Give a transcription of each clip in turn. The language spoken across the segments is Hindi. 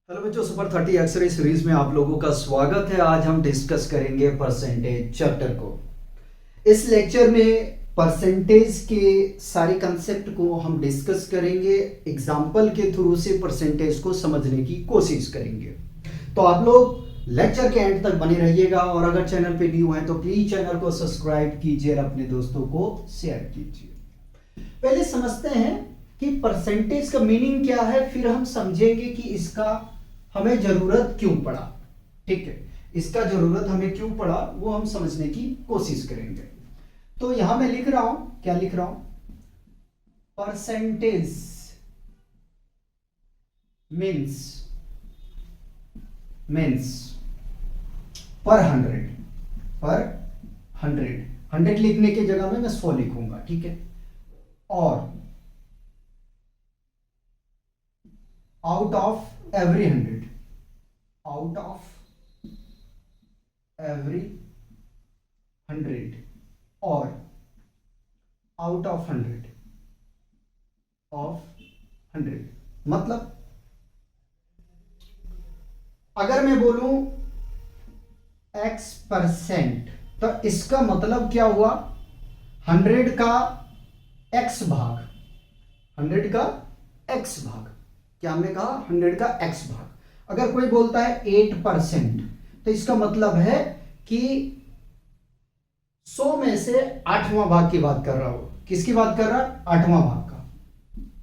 हेलो बच्चों, सुपर 30 एक्सरे सीरीज में आप लोगों का स्वागत है। आज हम डिस्कस करेंगे परसेंटेज चैप्टर को। इस लेक्चर में परसेंटेज के सारे कंसेप्ट को हम डिस्कस करेंगे, एग्जाम्पल के थ्रू से परसेंटेज को समझने की कोशिश करेंगे। तो आप लोग लेक्चर के एंड तक बने रहिएगा और अगर चैनल पे न्यू है तो प्लीज चैनल को सब्सक्राइब कीजिए और अपने दोस्तों को शेयर कीजिए। पहले समझते हैं कि परसेंटेज का मीनिंग क्या है, फिर हम समझेंगे कि इसका हमें जरूरत क्यों पड़ा। ठीक है, इसका जरूरत हमें क्यों पड़ा वो हम समझने की कोशिश करेंगे। तो यहां मैं लिख रहा हूं, क्या लिख रहा हूं? परसेंटेज मीन्स पर हंड्रेड। पर हंड्रेड लिखने की जगह में मैं 100 लिखूंगा। ठीक है, और out of every 100, out of every 100 और आउट ऑफ 100 मतलब अगर मैं बोलूं x%, तो इसका मतलब क्या हुआ? 100 का x भाग, 100 का x भाग। क्या हमने कहा? 100 का x भाग। अगर कोई बोलता है 8%, तो इसका मतलब है कि 100 में से 8वां भाग की बात कर रहा हो। किसकी बात कर रहा है? 8वां भाग का।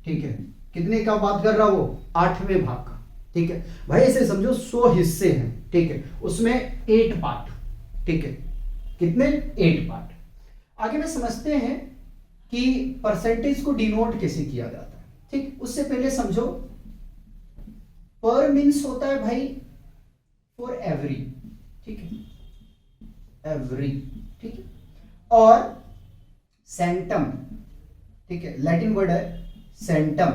ठीक है, कितने का बात कर रहा हो? 8वें भाग का। ठीक है भाई, ऐसे समझो 100 हिस्से हैं। ठीक है, उसमें 8 पार्ट। ठीक है, कितने? 8 पार्ट। आगे में समझते हैं कि परसेंटेज को डिनोट कैसे किया जाता है। ठीक, उससे पहले समझो पर मीन्स होता है भाई फॉर एवरी। ठीक है, एवरी। ठीक है, और सेंटम, ठीक है, लैटिन वर्ड है सेंटम।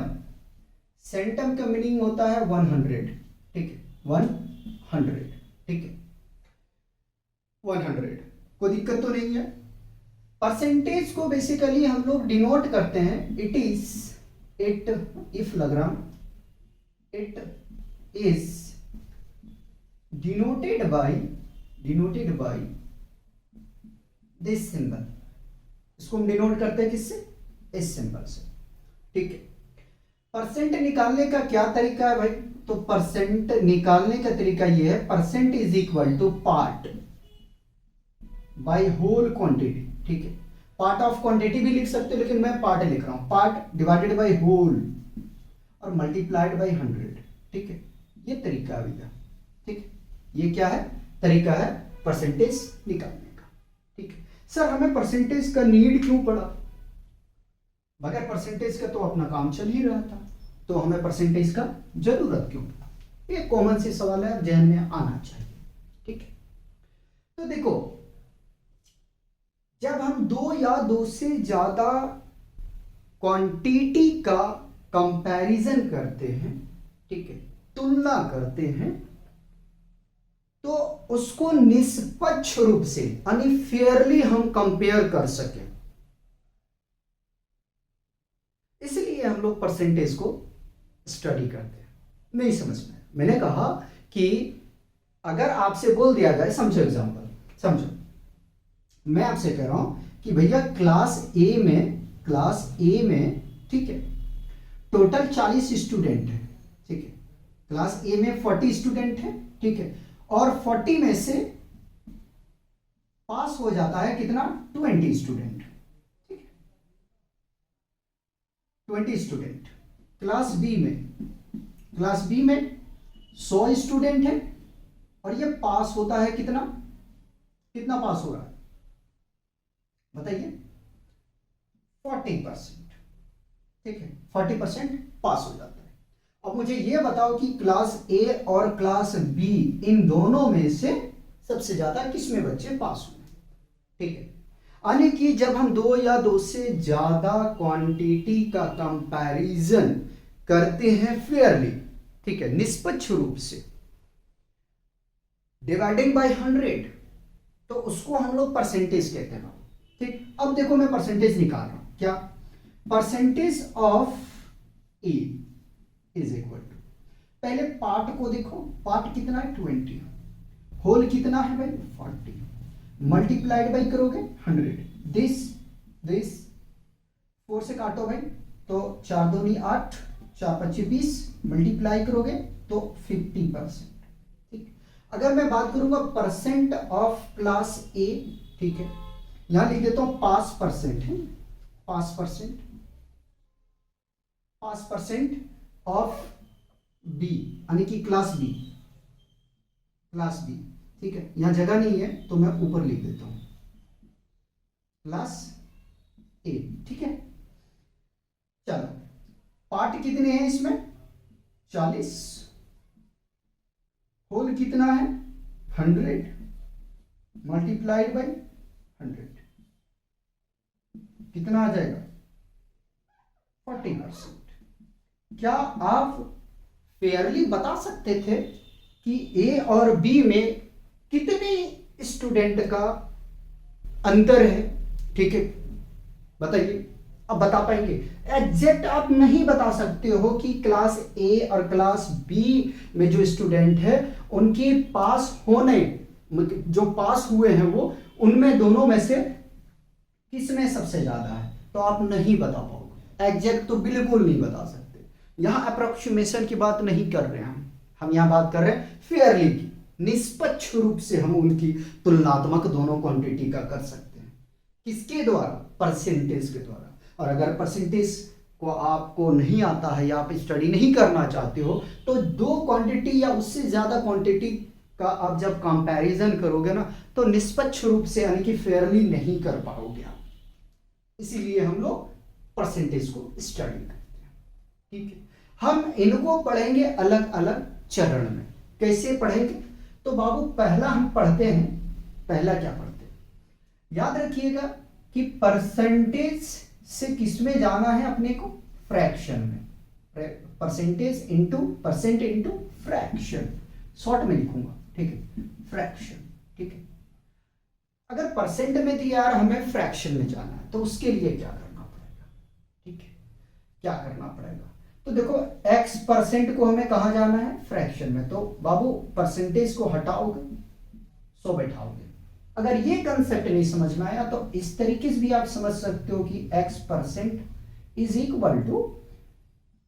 सेंटम का मीनिंग होता है 100। ठीक है, 100। ठीक है, 100। कोई दिक्कत तो नहीं है। परसेंटेज को बेसिकली हम लोग डिनोट करते हैं, इट इफ लग रहा, it is denoted by this symbol। इसको हम डिनोट करते हैं किससे? इस सिंबल से। ठीक है, परसेंट निकालने का क्या तरीका है भाई? तो परसेंट निकालने का तरीका ये है, percent is equal to part by whole quantity. ठीक है, पार्ट ऑफ क्वांटिटी भी लिख सकते हो, लेकिन मैं पार्ट लिख रहा हूं। पार्ट डिवाइडेड बाय होल और मल्टीप्लाइड बाय 100। ठीक है, ये तरीका है भैया। ठीक है, ये क्या है? तरीका है परसेंटेज निकालने का। ठीक है सर, हमें परसेंटेज का नीड क्यों पड़ा? बगैर परसेंटेज का तो अपना काम चल ही रहा था, तो हमें परसेंटेज का जरूरत क्यों पड़ा? ये कॉमन सी सवाल है, जहन में आना चाहिए। ठीक है, तो देखो, जब हम दो या दो से ज्यादा क्वांटिटी का कंपैरिजन करते हैं, ठीक है, तुलना करते हैं, तो उसको निष्पक्ष रूप से यानी फेयरली हम कंपेयर कर सकें, इसलिए हम लोग परसेंटेज को स्टडी करते हैं। नहीं समझ में? मैंने कहा कि अगर आपसे बोल दिया जाए, समझो एग्जांपल, समझो मैं आपसे कह रहा हूं कि भैया क्लास ए में ठीक है, टोटल 40 स्टूडेंट है। ठीक है, क्लास ए में 40 स्टूडेंट है। ठीक है, और 40 में से पास हो जाता है कितना? 20 स्टूडेंट। ठीक है, 20 स्टूडेंट। क्लास बी में 100 स्टूडेंट है और ये पास होता है कितना? कितना पास हो रहा है बताइए? 40%। ठीक है, 40% पास हो जाता है। अब मुझे यह बताओ कि क्लास ए और क्लास बी, इन दोनों में से सबसे ज्यादा किसमें बच्चे पास हुए? ठीक है, यानी कि जब हम दो या दो से ज्यादा क्वांटिटी का कंपैरिजन करते हैं फेयरली, ठीक है, निष्पक्ष रूप से, डिवाइडिंग बाय 100, तो उसको हम लोग परसेंटेज कहते हैं। ठीक, अब देखो मैं परसेंटेज निकाल रहा हूं। क्या? Percentage of A is equal to पहले पार्ट को देखो, पार्ट कितना है 20, होल कितना है भाई 40, मल्टीप्लाइड बाई करोगे 100, दिस 4 से काटो भाई तो 4 दूनी 8, 4 25 20, मल्टीप्लाई करोगे तो 50%। ठीक, अगर मैं बात करूंगा परसेंट ऑफ क्लास ए, ठीक है, यहां लिख देता हूं 5% है, 5% ऑफ बी, यानी कि क्लास बी, ठीक है, यहां जगह नहीं है तो मैं ऊपर लिख देता हूं क्लास ए, ठीक है। चलो पार्ट कितने हैं इसमें 40, होल कितना है 100 मल्टीप्लाइड बाई 100, कितना आ जाएगा 40%। क्या आप फेयरली बता सकते थे कि ए और बी में कितने स्टूडेंट का अंतर है? ठीक है, बताइए, अब बता पाएंगे? एग्जैक्ट आप नहीं बता सकते हो कि क्लास ए और क्लास बी में जो स्टूडेंट है उनके पास होने, जो पास हुए हैं वो, उनमें दोनों में से किसमें सबसे ज्यादा है, तो आप नहीं बता पाओगे। एग्जैक्ट तो बिल्कुल नहीं बता सकते। यहां अप्रोक्सीमेशन की बात नहीं कर रहे हैं हम यहां बात कर रहे हैं फेयरली की, निष्पक्ष रूप से हम उनकी तुलनात्मक दोनों क्वांटिटी का कर सकते हैं। किसके द्वारा? परसेंटेज के द्वारा। और अगर परसेंटेज को आपको नहीं आता है या आप स्टडी नहीं करना चाहते हो तो दो क्वांटिटी या उससे ज्यादा क्वांटिटी का आप जब कंपैरिजन करोगे ना तो निष्पक्ष रूप से यानी कि फेयरली नहीं कर पाओगे आप। इसीलिए हम लोग परसेंटेज को स्टडी करते हैं। ठीक है, हम इनको पढ़ेंगे अलग अलग चरण में। कैसे पढ़ेंगे? तो बाबू पहला हम पढ़ते हैं, पहला क्या पढ़ते हैं, याद रखिएगा कि परसेंटेज से किसमें जाना है अपने को? फ्रैक्शन में। Percentage into percent into fraction, short में लिखूंगा, ठीक है, फ्रैक्शन। ठीक है, अगर परसेंट में दिया यार हमें फ्रैक्शन में जाना है तो उसके लिए क्या करना पड़ेगा? ठीक है, क्या करना पड़ेगा? तो देखो x परसेंट को हमें कहां जाना है? फ्रैक्शन में। तो बाबू परसेंटेज को हटाओगे 100 बैठाओगे। अगर ये कंसेप्ट नहीं समझ में आया तो इस तरीके से भी आप समझ सकते हो कि x percent is equal to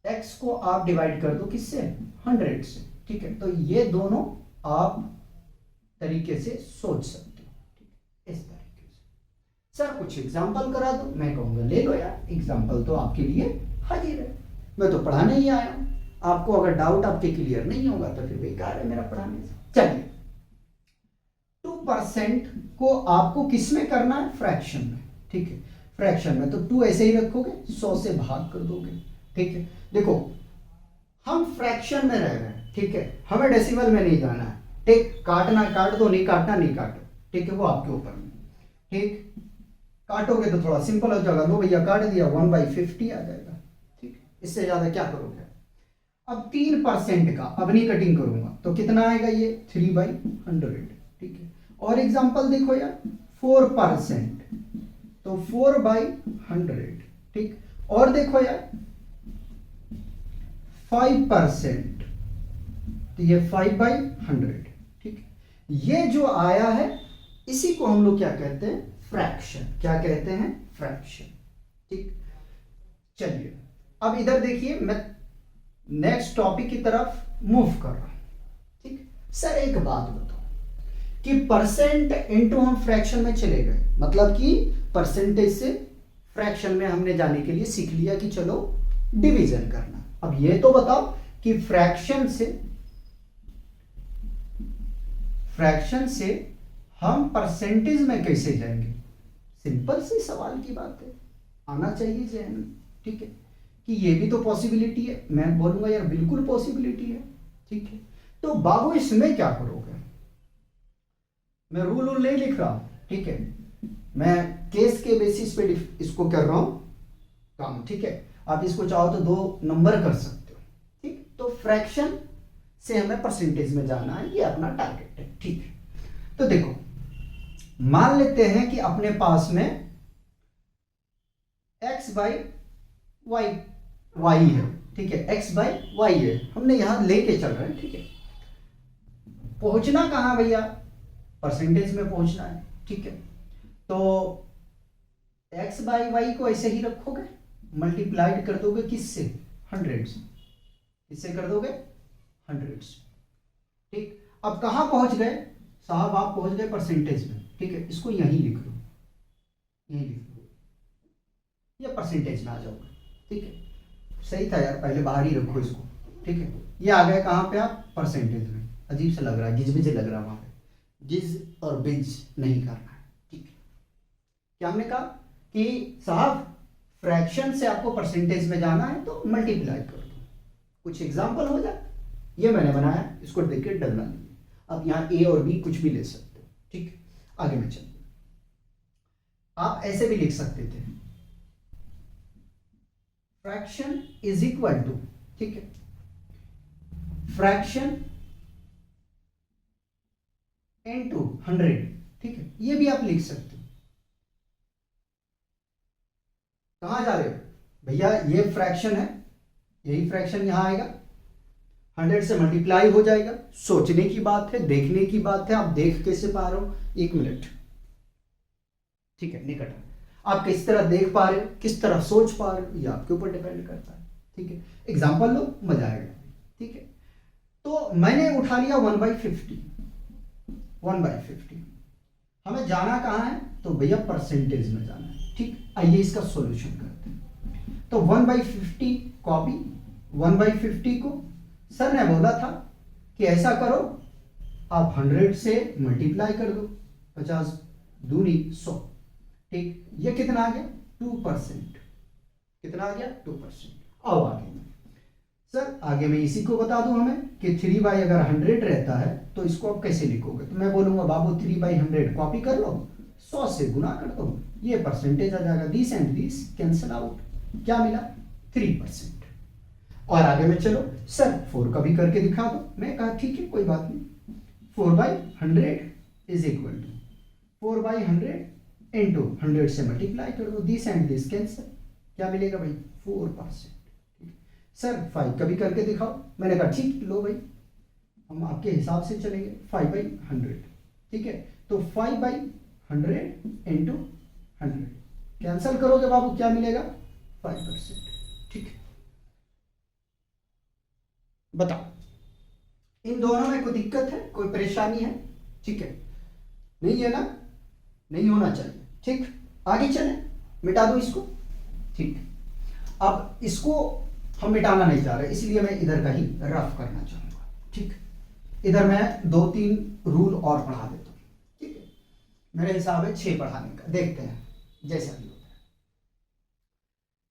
x को आप डिवाइड कर दो किससे? 100 से। ठीक है, तो ये दोनों आप तरीके से सोच सकते हो। ठीक है, इस तरीके से। सर कुछ एग्जांपल करा दो, मैं कहूंगा ले लो यार, एग्जांपल तो आपके लिए हाजिर है, मैं तो पढ़ाने ही आया हूं। आपको अगर डाउट आपके क्लियर नहीं होगा तो फिर बेकार है मेरा पढ़ाने से। चलिए, 2% को आपको किस में करना है? फ्रैक्शन में। ठीक है, फ्रैक्शन में। तो 2 ऐसे ही रखोगे, 100 से भाग कर दोगे। ठीक है, देखो हम फ्रैक्शन में रह रहे हैं, ठीक है, हमें डेसिमल में नहीं जाना है। ठीक, काटना काट दो, नहीं काटना नहीं काटो, ठीक है, वो आपके ऊपर में। ठीक, काटोगे तो थोड़ा सिंपल हो जाएगा, लो भैया काट दिया, 1/50 आ जाएगा। ठीक, इससे ज्यादा क्या करोगे? अब 3% का अब नहीं कटिंग करूंगा तो कितना आएगा ये? 3/100। ठीक है, और एग्जांपल देखो यार, 4% तो 4/100। ठीक, और देखो यार 5% तो ये 5/100। ठीक, ये जो आया है इसी को हम लोग क्या कहते हैं? फ्रैक्शन। क्या कहते हैं? फ्रैक्शन। ठीक, चलिए अब इधर देखिए, मैं नेक्स्ट टॉपिक की तरफ मूव कर रहा हूं। ठीक, सर एक बात बताओ कि परसेंट इंटू हम फ्रैक्शन में चले गए, मतलब कि परसेंटेज से फ्रैक्शन में हमने जाने के लिए सीख लिया कि चलो डिवीजन करना। अब ये तो बताओ कि फ्रैक्शन से हम परसेंटेज में कैसे जाएंगे? सिंपल सी सवाल की बात है, आना चाहिए जहन में। ठीक है, कि ये भी तो पॉसिबिलिटी है। मैं बोलूंगा यार बिल्कुल पॉसिबिलिटी है। ठीक है, तो बाबू इसमें क्या करोगे? मैं रूल नहीं लिख रहा हूं, ठीक है, मैं केस के बेसिस पे इसको कर रहा हूं काम। ठीक है, आप इसको चाहो तो 2 नंबर कर सकते हो। ठीक, तो फ्रैक्शन से हमें परसेंटेज में जाना है, ये अपना टारगेट है। ठीक है, तो देखो मान लेते हैं कि अपने पास में x/y है, ठीक है, एक्स बाई वाई है, हमने यहाँ लेके चल रहे हैं, ठीक है। पहुंचना कहाँ भैया, परसेंटेज में पहुंचना है, ठीक है। तो एक्स बाई वाई को ऐसे ही रखोगे, मल्टीप्लाइड कर दोगे किससे, 100 से, किससे कर दोगे, 100 से, ठीक। अब कहाँ पहुंच गए साहब, आप पहुंच गए परसेंटेज में, ठीक है। इसको यहीं लिख लो, यहीं लिख लो, ये परसेंटेज में आ जाओगे, ठीक है। सही था यार, पहले बाहर ही रखो इसको, ठीक है। ये आ गए कहाँ पे आप, परसेंटेज में। अजीब सा लग रहा है, गिजबिज लग रहा है वहां पे, गिज और बिज नहीं करना है, ठीक है। क्या हमने कहा कि साहब फ्रैक्शन से आपको परसेंटेज में जाना है तो मल्टीप्लाई कर दो, कुछ एग्जाम्पल हो जाए। ये मैंने बनाया, इसको देख के डरना नहीं, आप यहाँ ए और बी कुछ भी ले सकते हो, ठीक है। आगे में चलिए, आप ऐसे भी लिख सकते थे, फ्रैक्शन इज इक्वल टू, ठीक है, फ्रैक्शन इनटू 100, ठीक है। ये भी आप लिख सकते हो। कहां जा रहे हो भैया, ये फ्रैक्शन है, यही फ्रैक्शन यहां आएगा, 100 से मल्टीप्लाई हो जाएगा। सोचने की बात है, देखने की बात है, आप देख कैसे पा रहे हो, 1 मिनट, ठीक है। निकट आप किस तरह देख पा रहे हो, किस तरह सोच पा रहे हो, ये आपके ऊपर डिपेंड करता है, ठीक है। एग्जाम्पल लो, मजा आएगा, ठीक है। तो मैंने उठा लिया 1/50, 1/50। हमें जाना कहाँ है, तो भैया परसेंटेज में जाना है, ठीक। आइए इसका सॉल्यूशन करते हैं। तो 1/50 कॉपी, 1/50 को सर ने बोला था कि ऐसा करो, आप 100 से मल्टीप्लाई कर दो, 50 दूनी 100, ठीक। ये कितना आ गया, 2%, कितना आ गया, 2%। आओ आगे में, सर आगे में इसी को बता दूं हमें कि 3/, अगर 100 रहता है तो इसको आप कैसे लिखोगे, तो मैं बोलूंगा बाबू 3/100 कॉपी कर लो, 100 से गुना कर दो, ये परसेंटेज आ जाएगा, this and this cancel out, क्या मिला, 3%। और आगे में चलो, सर 4 का भी करके दिखा दो, मैं कहा ठीक है कोई बात नहीं, 4/100 इज इक्वल टू 4/100 इंटू 100 से मल्टीप्लाई कर दो, दिस एंड दिस कैंसिल, क्या मिलेगा भाई, 4%। सर 5 का भी करके दिखाओ, मैंने कहा ठीक, लो भाई हम आपके हिसाब से चलेंगे, 5/100, ठीक है। तो 5/100 इंटू 100 कैंसिल करोगे बाबू, क्या मिलेगा, 5%, ठीक है। बताओ इन दोनों में कोई दिक्कत है, कोई परेशानी है, ठीक है, नहीं है ना, नहीं होना चाहिए, ठीक। आगे चलें, मिटा दो इसको, ठीक। अब इसको हम मिटाना नहीं चाह रहे, इसलिए मैं इधर का ही रफ करना चाहूंगा, ठीक। इधर मैं 2-3 रूल और पढ़ा देता हूं, ठीक है। मेरे हिसाब है 6 पढ़ाने का, देखते हैं जैसा भी होता है।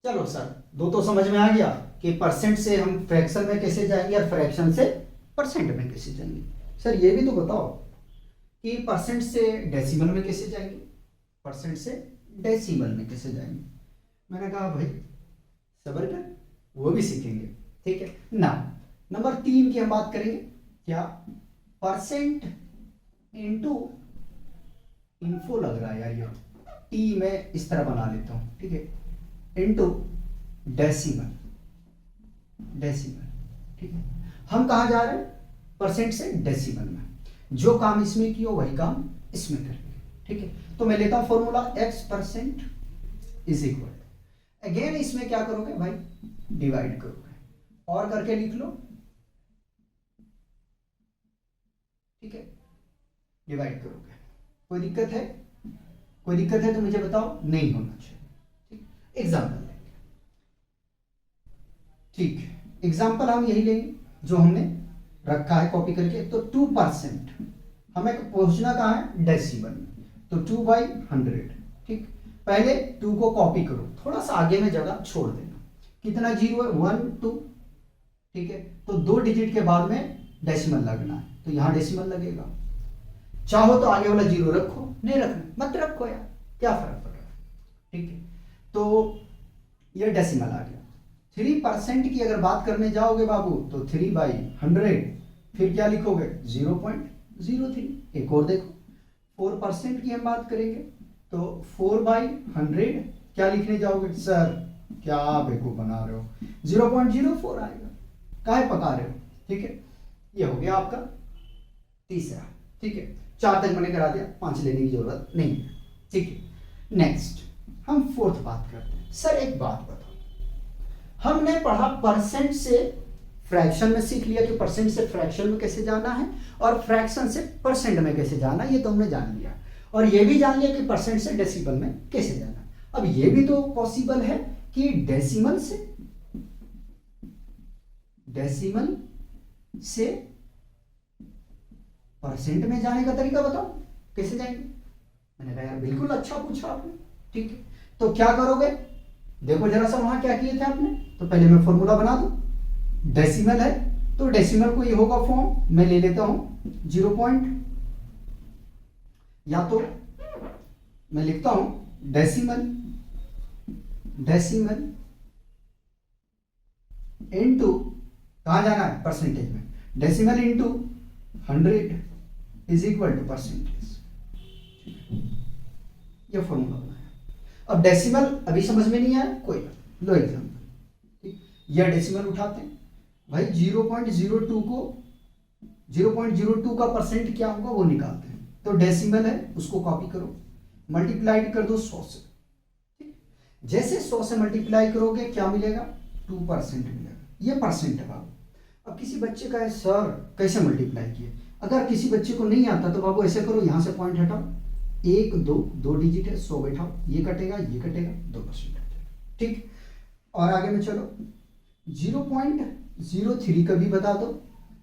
चलो सर 2 तो समझ में आ गया कि परसेंट से हम फ्रैक्शन में कैसे जाएंगे और फ्रैक्शन से परसेंट में कैसे जाएंगे। सर ये भी तो बताओ कि परसेंट से डेसिमल में कैसे जाएंगे, परसेंट से डेसिमल में कैसे जाएंगे। मैंने कहा भाई सबर कर, वो भी सीखेंगे, ठीक है ना। नंबर 3 की हम बात करेंगे, क्या, परसेंट इंटू इन्फो लग रहा है यार, ये टी में इस तरह बना लेता हूं, ठीक है, इंटू डेसिमल, डेसिमल, ठीक है। हम कहा जा रहे हैं, परसेंट से डेसिमल में, जो काम इसमें किया वही काम इसमें करेंगे, ठीक है। तो मैं लेता हूं formula, x% is equal, again इसमें क्या करोगे भाई, डिवाइड करोगे और करके लिख लो, ठीक है, डिवाइड करोगे। कोई दिक्कत है, कोई दिक्कत है तो मुझे बताओ, नहीं होना चाहिए, ठीक। एग्जाम्पल लेंगे, ठीक, एग्जाम्पल हम यही लेंगे जो हमने रखा है कॉपी करके। तो 2%, हमें पहुंचना कहाँ है, डेसिमल में, तो 2/100, ठीक। पहले 2 को कॉपी करो, थोड़ा सा आगे में जगह छोड़ देना, कितना 0 है, 1 2, ठीक है। तो 2 डिजिट के बाद में डेसिमल लगना है, तो यहां डेसिमल लगेगा। चाहो तो आगे वाला 0 रखो, नहीं रखना मत रखो यार, क्या फर्क पड़ रहा है, ठीक है। तो ये डेसिमल आ गया। 3% की अगर बात करने जाओगे बाबू तो 3/100, फिर क्या लिखोगे, 0.03। एक और देखो, 4% की हम बात करेंगे तो 4/100 क्या लिखने जाओगे, सर क्या बेवकूफ बना रहे हो, 0.04 आएगा, काहे पका रहे हो। ठीक है, ये हो गया आपका तीसरा। ठीक है, 4 तक मैंने करा दिया, 5 लेने की जरूरत नहीं है। ठीक है, नेक्स्ट हम फोर्थ बात करते हैं। सर एक बात बताओ, हमने पढ़ा परसेंट से फ्रैक्शन में, सीख लिया कि परसेंट से फ्रैक्शन में कैसे जाना है और फ्रैक्शन से परसेंट में कैसे जाना, ये तो हमने जान लिया। और ये भी जान लिया कि परसेंट से डेसिमल में कैसे जाना। अब ये भी तो पॉसिबल है कि डेसिमल से परसेंट में जाने का तरीका बताओ, कैसे जाएंगे। मैंने कहा यार बिल्कुल अच्छा पूछा आपने। ठीक है, तो क्या करोगे, देखो जरा सा वहां क्या किए थे आपने। तो पहले मैं फॉर्मूला बना दूं, डेसिमल है तो डेसिमल को ये होगा फॉर्म, मैं ले लेता हूं 0 पॉइंट, या तो मैं लिखता हूं डेसिमल इनटू, कहां जाना है परसेंटेज में, decimal into 100 is equal to percentage. ये फॉर्मूला बनाया। अब डेसिमल अभी समझ में नहीं आया, कोई लो एग्जाम्पल, यह डेसिमल उठाते हैं भाई, 0.02 को 0.02 का परसेंट क्या होगा वो निकालते हैं। तो डेसिमल है उसको कॉपी करो, मल्टीप्लाइड कर दो 100 से। ठीक, जैसे 100 से मल्टीप्लाई करोगे क्या मिलेगा, 2% मिलेगा। ये परसेंट है बाबू। अब किसी बच्चे का है सर कैसे मल्टीप्लाई किए, अगर किसी बच्चे को नहीं आता तो बाबू ऐसे करो, यहां से पॉइंट हटाओ, 1 2 डिजिट है, 100 बैठाओ, ये कटेगा 2% आ जाएगा। ठीक, और आगे में चलो 0.03 का भी बता दो,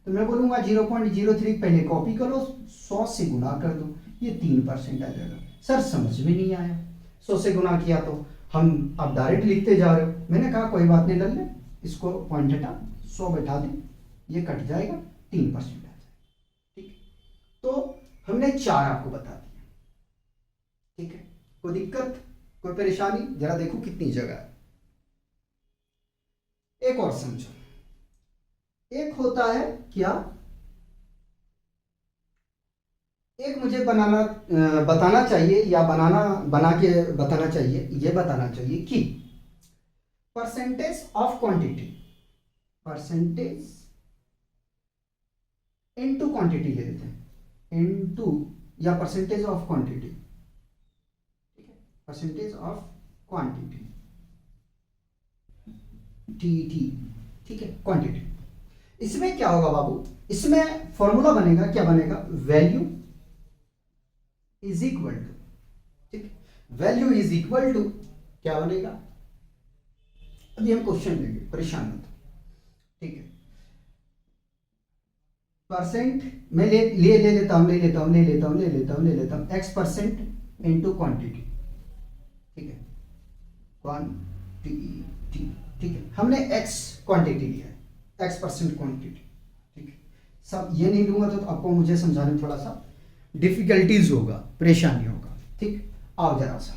तो मैं बोलूंगा 0.03 पहले कॉपी करो, 100 से गुना कर दो, ये 3% आ जाएगा। सर समझ में नहीं आया, 100 से गुना किया तो हम अब डायरेक्ट लिखते जा रहे हो। मैंने कहा कोई बात नहीं लल्ले, इसको पॉइंट हटा, 100 बैठा दे, ये कट जाएगा, 3% आ जाएगा। ठीक, तो हमने 4 आपको बता दिया। ठीक है, कोई दिक्कत, कोई परेशानी, जरा देखो कितनी जगह है। एक और समझो, एक होता है क्या, एक मुझे बताना चाहिए या बना के बताना चाहिए, ये बताना चाहिए कि percentage of quantity, percentage into quantity ले लेते हैं, इनटू या परसेंटेज ऑफ क्वांटिटी। ठीक है, परसेंटेज ऑफ क्वांटिटी, टी, ठीक है, क्वांटिटी। इसमें क्या होगा बाबू, इसमें फॉर्मूला बनेगा, क्या बनेगा, वैल्यू इज इक्वल टू, ठीक, वैल्यू इज इक्वल टू क्या बनेगा, अभी हम क्वेश्चन लेंगे, परेशान मत। ठीक है, परसेंट में ले लेता हूं एक्स परसेंट इनटू क्वांटिटी। ठीक है, क्वांटिटी, ठीक है, हमने एक्स क्वांटिटी लिया है, एक्स परसेंट क्वांटिटी। ठीक है, सब ये नहीं लूंगा तो आपको मुझे समझाने में थोड़ा सा डिफिकल्टीज होगा, परेशानी होगा। ठीक, आओ जरा सा,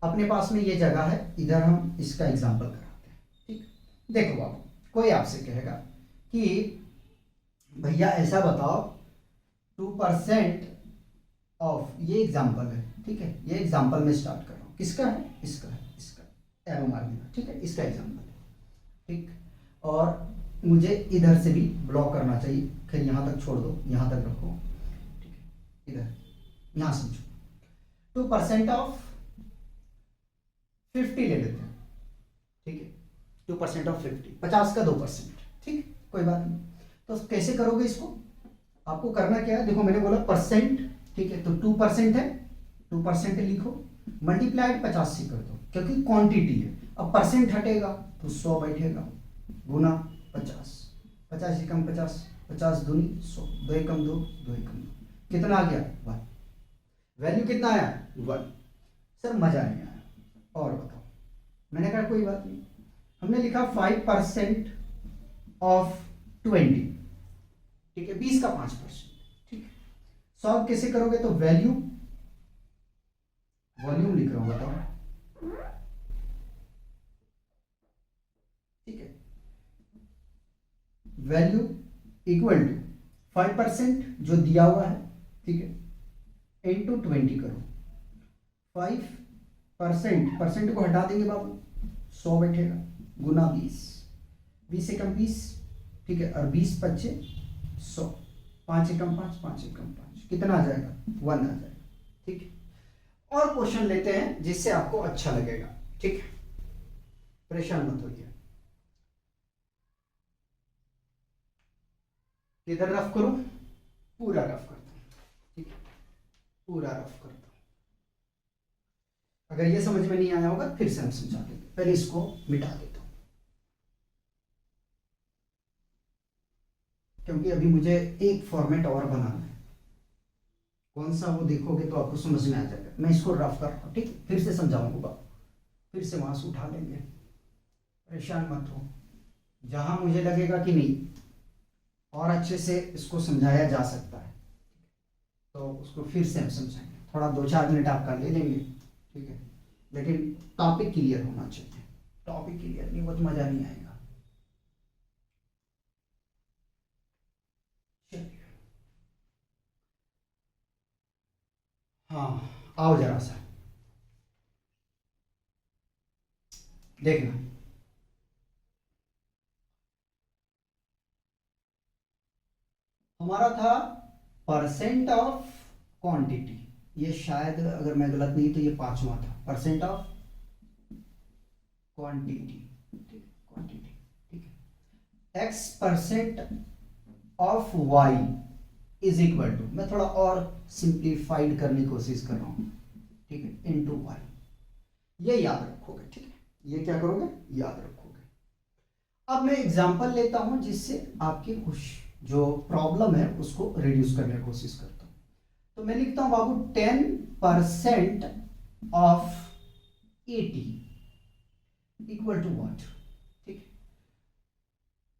अपने पास में ये जगह है, इधर हम इसका एग्जाम्पल कराते हैं। ठीक, देखो बाबू, कोई आपसे कहेगा कि भैया ऐसा बताओ 2% ऑफ, ये एग्जाम्पल है। ठीक है, ये एग्जाम्पल में स्टार्ट कर रहा हूँ, किसका है, इसका है, इसका एरो मार देना। ठीक है, इसका एग्जाम्पल है। ठीक, और मुझे इधर से भी ब्लॉक करना चाहिए, फिर यहाँ तक छोड़ दो, यहाँ तक रखो। ठीक है, इधर यहाँ समझो, 2% ऑफ 50 ले लेते हैं। ठीक है, 2% ऑफ 50 का 2%। ठीक, कोई बात नहीं। तो कैसे करोगे इसको, आपको करना क्या है, देखो मैंने बोला परसेंट। ठीक है, तो 2% है, 2% लिखो, मल्टीप्लाइड 50 से कर दो, क्योंकि क्वांटिटी है। अब परसेंट हटेगा तो 100 बैठेगा, गुना 50, 50 एकम 50, 50 दूनी 100, 2 एकम 2, 2 एकम 2, कितना आ गया 1। वैल्यू कितना आया 1। सर मजा नहीं आया, और बताओ। मैंने कहा कोई बात नहीं, हमने लिखा 5% ऑफ 20। ठीक है, 20 का 5%। ठीक है, सॉल्व कैसे करोगे, तो वैल्यू, वॉल्यूम लिख रहा हूं, बताओ। ठीक है, वैल्यू इक्वल टू 5% जो दिया हुआ है, ठीक है, इनटू 20 करो। 5% परसेंट को हटा देंगे बाबू, 100 बैठेगा गुना 20, 20 एकम 20, ठीक है, और 20 पच्चे 100, 5 एकम 5, 5 एकम 5, कितना आ जाएगा 1 आ जाएगा, ठीक है। और क्वेश्चन लेते हैं जिससे आपको अच्छा लगेगा, ठीक है, परेशान मत होइए। किधर रफ करूं, पूरा रफ करता हूं, ठीक है, पूरा रफ करता हूं। अगर ये समझ में नहीं आया होगा फिर से हम समझा देंगे, पहले इसको मिटा देता हूं क्योंकि अभी मुझे एक फॉर्मेट और बनाना है। कौन सा वो देखोगे तो आपको समझ में आ जाएगा। मैं इसको रफ कर रहा हूं, ठीक, फिर से समझाऊंगा, फिर से वहां से उठा लेंगे, परेशान मत हो। जहां मुझे लगेगा कि नहीं और अच्छे से इसको समझाया जा सकता है तो उसको फिर से हम समझाएंगे। थोड़ा 2-4 मिनट आपका ले लेंगे, ठीक है, लेकिन टॉपिक क्लियर होना चाहिए। टॉपिक क्लियर नहीं हुआ तो मजा नहीं आएगा। चलिए, हाँ आओ जरा सा देखना। हमारा था परसेंट ऑफ क्वांटिटी, ये शायद अगर मैं गलत नहीं तो ये 5वां था, परसेंट ऑफ क्वांटिटी, क्वांटिटी, ठीक है। X percent of y is equal to, मैं थोड़ा और सिंप्लीफाइड करने की कोशिश कर रहा हूं, ठीक है, इनटू वाई। ये याद रखोगे, ठीक है, ये क्या करोगे याद रखोगे। अब मैं एग्जांपल लेता हूं जिससे आपकी कुछ जो प्रॉब्लम है उसको रिड्यूस करने की कोशिश करता हूं। तो मैं लिखता हूं बाबू 10% ऑफ 80 इक्वल टू व्हाट, ठीक।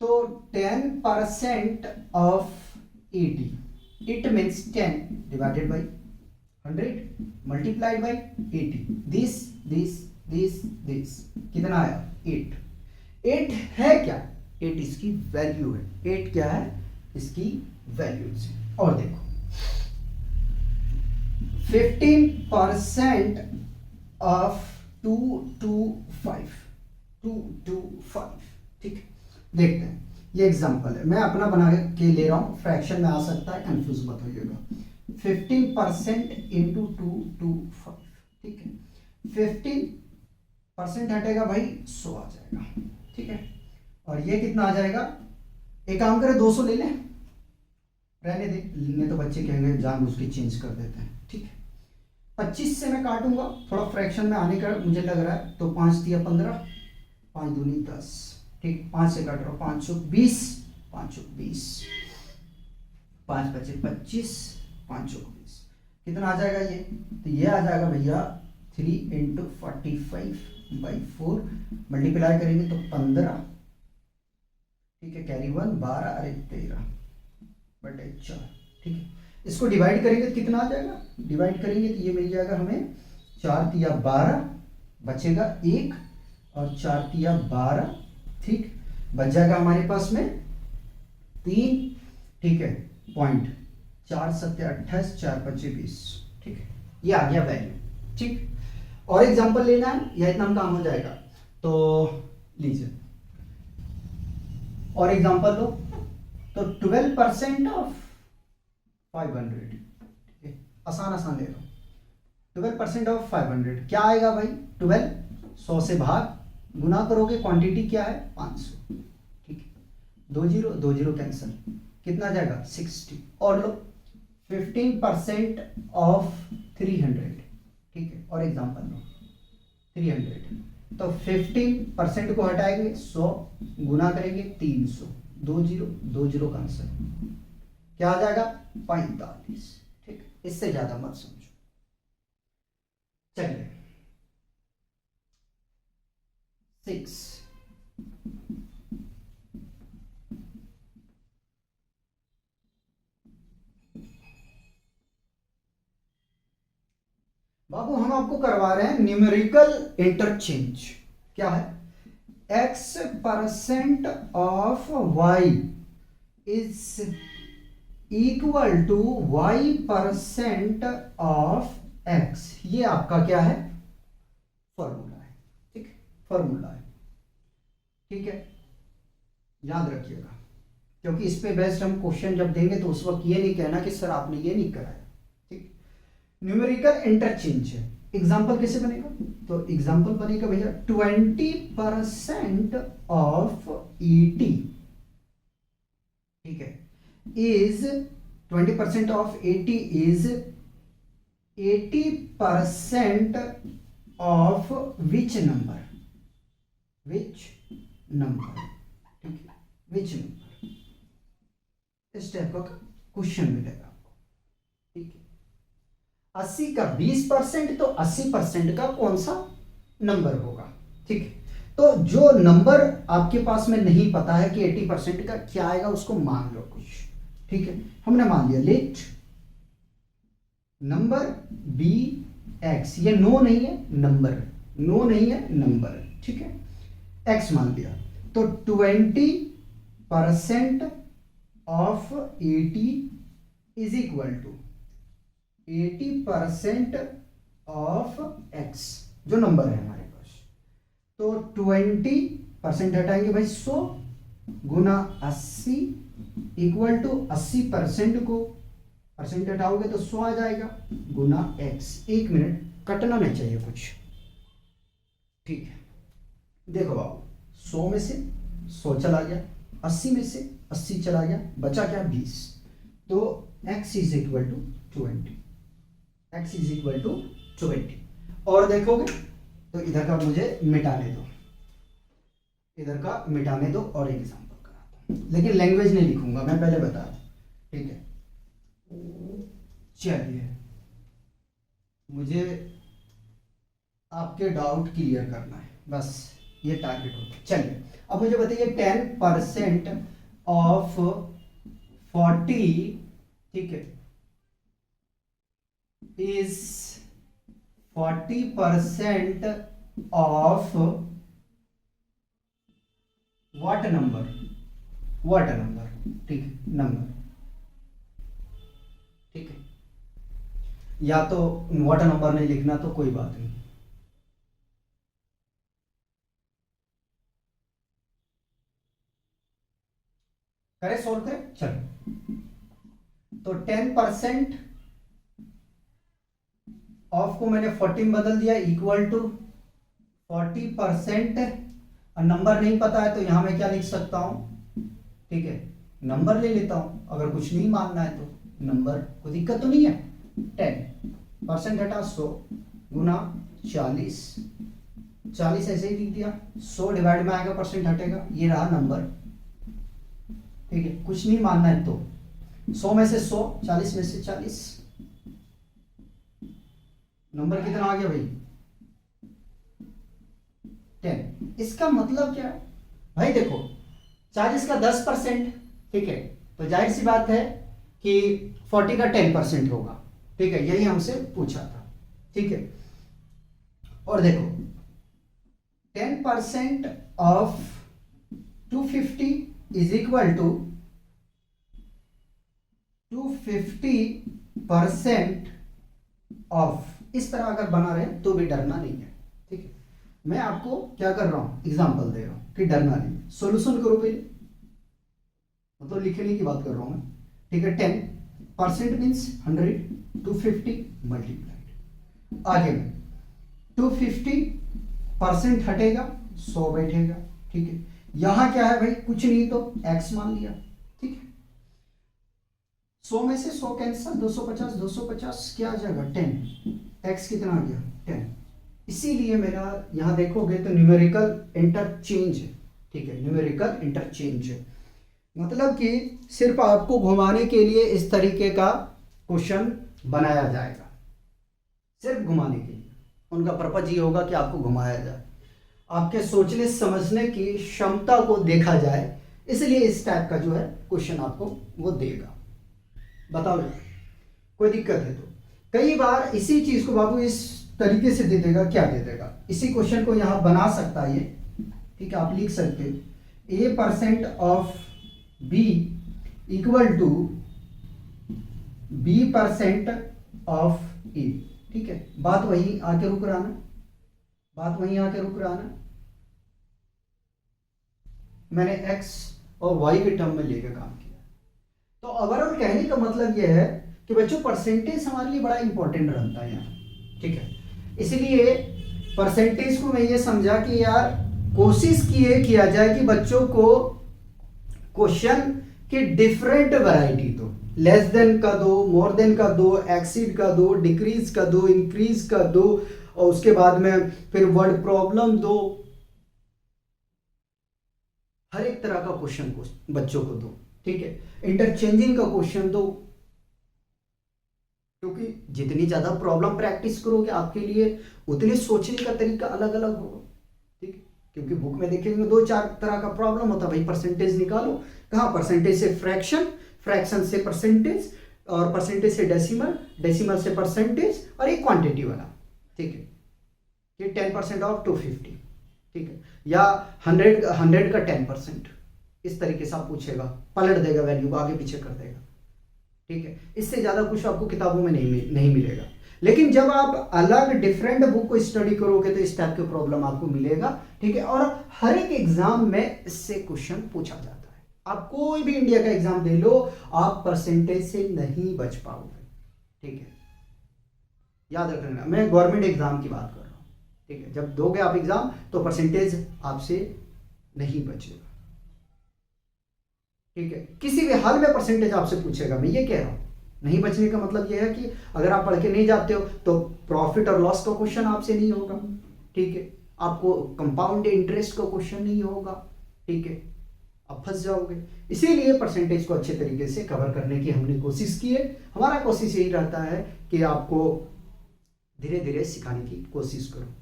तो 10% of 80 it means 10 divided by 100 multiplied by 80, this कितना आया 8 है क्या, 8 इसकी वैल्यू है, 8 क्या है इसकी वैल्यू से। और देखो 15% ऑफ 225, ठीक है। देखते हैं, ये एग्जांपल है, मैं अपना बना के ले रहा हूं, फ्रैक्शन में आ सकता है, कंफ्यूज मत होइएगा। 15% इंटू 225, ठीक है, 15% हटेगा भाई 100 आ जाएगा, ठीक है। और ये कितना आ जाएगा, एक काम करें 200 ले लें, रहने दे, नहीं तो बच्चे कहेंगे जानबूझ के चेंज कर देते हैं, ठीक है। 25 से मैं काटूंगा, थोड़ा फ्रैक्शन में आने का मुझे लग रहा है, तो 5 दिया 15, 5 दूनी 10, ठीक, 5 से काट रहा हूँ, 5 20, 5 20, 5 बचे 25, 5 20, कितना आ जाएगा ये, तो ये आ जाएगा भैया 3 इंटू 45/4, मल्टीप्लाई करेंगे तो 15, ठीक है, कैरी 1 12, अरे 13 बटे 4, ठीक है। इसको डिवाइड करेंगे तो कितना आ जाएगा, डिवाइड करेंगे तो ये मिल जाएगा हमें 4 तिया 12, बचेगा 1 और 4 तिया 12, ठीक, बच जाएगा हमारे पास में 3, ठीक है, पॉइंट 4 7 28, 4 5 20, ठीक है, ये आ गया वैल्यू, ठीक। और एग्जांपल लेना है या इतना काम हो जाएगा, तो लीजिए और एग्जांपल लो, तो 12% ऑफ 500, ठीक है, आसान ले लो, 12% ऑफ 500 क्या आएगा भाई, 12 100 से भाग, गुना करोगे, क्वांटिटी क्या है 500, ठीक है, 2 0 कैंसिल, कितना आ जाएगा 60। और लो 15% ऑफ 300, ठीक है, और एग्जांपल लो 300, तो 15% को हटाएंगे 100, गुना करेंगे 300, 2 0 कैंसिल, क्या आ जाएगा 45, ठीक, इससे ज्यादा मत समझो। चलिए 6, बाबू हम आपको करवा रहे हैं न्यूमेरिकल इंटरचेंज। क्या है, x% of y is equal to y% of x, ये आपका क्या है फॉर्मूला है, ठीक, फॉर्मूला है। ठीक है, याद रखिएगा, क्योंकि इस पे बेस्ड हम क्वेश्चन जब देंगे तो उस वक्त ये नहीं कहना कि सर आपने ये नहीं कराया। ठीक, न्यूमेरिकल इंटरचेंज है, एग्जाम्पल कैसे बनेगा, तो एग्जाम्पल बनेगा भैया 20% ऑफ 80, ठीक है, is 20% of 80 is 80% of which number, which number, ठीक है, विच नंबर, इस टाइप का क्वेश्चन मिलेगा आपको। ठीक है, 80 का 20%, तो 80% का कौन सा नंबर होगा। ठीक है, तो जो नंबर आपके पास में नहीं पता है कि 80% का क्या आएगा, उसको मान लो कुछ। ठीक है, हमने मान लिया लेट नंबर बी एक्स, ये नो नहीं है नंबर, नो नहीं है नंबर, ठीक है, एक्स मान लिया, तो 20% of 80 is equal to 80% of x, जो नंबर है हमारे पास, तो 20% हटाएंगे भाई 100 गुना 80 इक्वल टू 80% को परसेंट हटाओगे तो 100 आ जाएगा गुना x। 1 मिनट, कटना नहीं चाहिए कुछ। ठीक है, देखो बाबू, 100 में से 100 चला गया, 80 में से 80 चला गया, बचा क्या 20, तो x is equal to 20, x is equal to 20। और देखोगे तो इधर का मुझे मिटाने दो, इधर का मिटाने दो और एग्जांपल कराता हूं, लेकिन लैंग्वेज नहीं लिखूंगा मैं, पहले बता दूं। ठीक है, चलिए, मुझे आपके डाउट क्लियर करना है, बस ये टारगेट होता है। चलिए, अब मुझे बताइए 10% ऑफ 40, ठीक है, is 40% of what number, what number, ठीक है, नंबर, ठीक है, या तो व्हाट नंबर नहीं लिखना तो कोई बात नहीं, करें सोल्व करें। चलो, तो 10% ऑफ को मैंने 40 में बदल दिया, इक्वल टू 40%, नंबर नहीं पता है तो यहां मैं क्या लिख सकता हूं, ठीक है, नंबर ले लेता हूं, अगर कुछ नहीं मानना है तो नंबर, कोई दिक्कत तो नहीं है। 10% हटा 100 गुना 40, 40 ऐसे ही लिख दिया, 100 डिवाइड में आएगा, परसेंट हटेगा, ये रहा नंबर। ठीक है, कुछ नहीं मानना है तो 100 में से 100, 40 में से 40, नंबर कितना आ गया भाई 10। इसका मतलब क्या है भाई, देखो 40 का 10%, ठीक है, तो जाहिर सी बात है कि 40 का 10% होगा। ठीक है, यही हमसे पूछा था। ठीक है, और देखो 10% of 250 is equal to 250% of, इस तरह अगर बना रहे तो भी डरना नहीं है। ठीक है, मैं आपको क्या कर रहा हूं, एग्जांपल दे रहा हूं कि डरना नहीं, सॉल्यूशन करो पहले, मतलब लिखने की बात कर रहा हूं मैं। ठीक है, 10% मीन्स 100, 250 मल्टीप्लाइड, आगे में 250% हटेगा, 100 बैठेगा। ठीक है, यहां क्या है भाई, कुछ नहीं तो x मान लिया। ठीक है, 100 में से 100 कैंसिल, 250, 250 क्या आ जाएगा 10, x कितना आ गया 10। इसीलिए मेरा यहां देखोगे तो न्यूमेरिकल इंटरचेंज है। ठीक है, न्यूमेरिकल इंटरचेंज है, मतलब कि सिर्फ आपको घुमाने के लिए इस तरीके का क्वेश्चन बनाया जाएगा, सिर्फ घुमाने के लिए। उनका पर्पज ये होगा कि आपको घुमाया जाए, आपके सोचने समझने की क्षमता को देखा जाए, इसलिए इस टाइप का जो है क्वेश्चन आपको वो देगा। बताओ कोई दिक्कत है तो। कई बार इसी चीज को बाबू इस तरीके से दे देगा, क्या दे देगा, इसी क्वेश्चन को यहां बना सकता है ये। ठीक है, आप लिख सकते हो A% of B equal to B% of A। ठीक है, बात वहीं आके रुक रहा ना, बात वहीं आके रुक रहा ना। मैंने एक्स और वाई के टर्म में लेकर काम किया। तो ओवरऑल कहने का मतलब यह है कि बच्चों परसेंटेज हमारे लिए बड़ा इंपॉर्टेंट रहता है यहाँ, ठीक है। इसलिए परसेंटेज को मैं ये समझा कि यार कोशिश किया जाए कि बच्चों को क्वेश्चन की डिफरेंट वैरायटी दो, लेस देन का दो, मोर देन का दो, एक्सीड का दो, डिक्रीज का दो, इंक्रीज का दो, और उसके बाद में फिर वर्ड प्रॉब्लम दो, हर एक तरह का क्वेश्चन को बच्चों को दो, ठीक है। इंटरचेंजिंग का क्वेश्चन दो, क्योंकि जितनी ज्यादा प्रॉब्लम प्रैक्टिस करोगे आपके लिए उतने सोचने का तरीका अलग अलग होगा, ठीक है। क्योंकि बुक में देखेंगे 2-4 तरह का प्रॉब्लम होता है, भाई परसेंटेज निकालो, कहाँ परसेंटेज से फ्रैक्शन, फ्रैक्शन से परसेंटेज, और परसेंटेज से डेसिमल, डेसिमल से परसेंटेज, और एक क्वांटिटी वाला, ठीक है, ये 10% ऑफ 250, ठीक है, या 100 का 10%, इस तरीके से आप पूछेगा, पलट देगा वैल्यू को, आगे पीछे कर देगा, ठीक है। इससे ज्यादा कुछ आपको किताबों में नहीं मिलेगा। लेकिन जब आप अलग डिफरेंट बुक को स्टडी करोगे तो इस टाइप के प्रॉब्लम आपको मिलेगा, ठीक है। और हर एक एग्जाम में इससे क्वेश्चन पूछा जाता है। आप कोई भी इंडिया का एग्जाम दे लो, आप परसेंटेज से नहीं बच पाओगे, ठीक है, याद रखना। मैं गवर्नमेंट एग्जाम की बात कर रहा हूं, ठीक है। जब दोगे आप एग्जाम तो परसेंटेज आपसे नहीं बचेगा, ठीक है। किसी भी हाल में परसेंटेज आपसे पूछेगा, मैं ये कह रहा हूं। नहीं बचने का मतलब यह है कि अगर आप पढ़ के नहीं जाते हो तो प्रॉफिट और लॉस का क्वेश्चन आपसे नहीं होगा, ठीक है। आपको कंपाउंड इंटरेस्ट का क्वेश्चन नहीं होगा, ठीक है, आप फंस जाओगे। इसीलिए परसेंटेज को अच्छे तरीके से कवर करने की हमने कोशिश की है। हमारा कोशिश यही रहता है कि आपको धीरे धीरे सिखाने की कोशिश करो,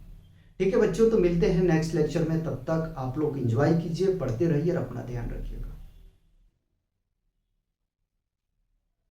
ठीक है बच्चों। तो मिलते हैं नेक्स्ट लेक्चर में, तब तक आप लोग एंजॉय कीजिए, पढ़ते रहिए और अपना ध्यान रखिएगा।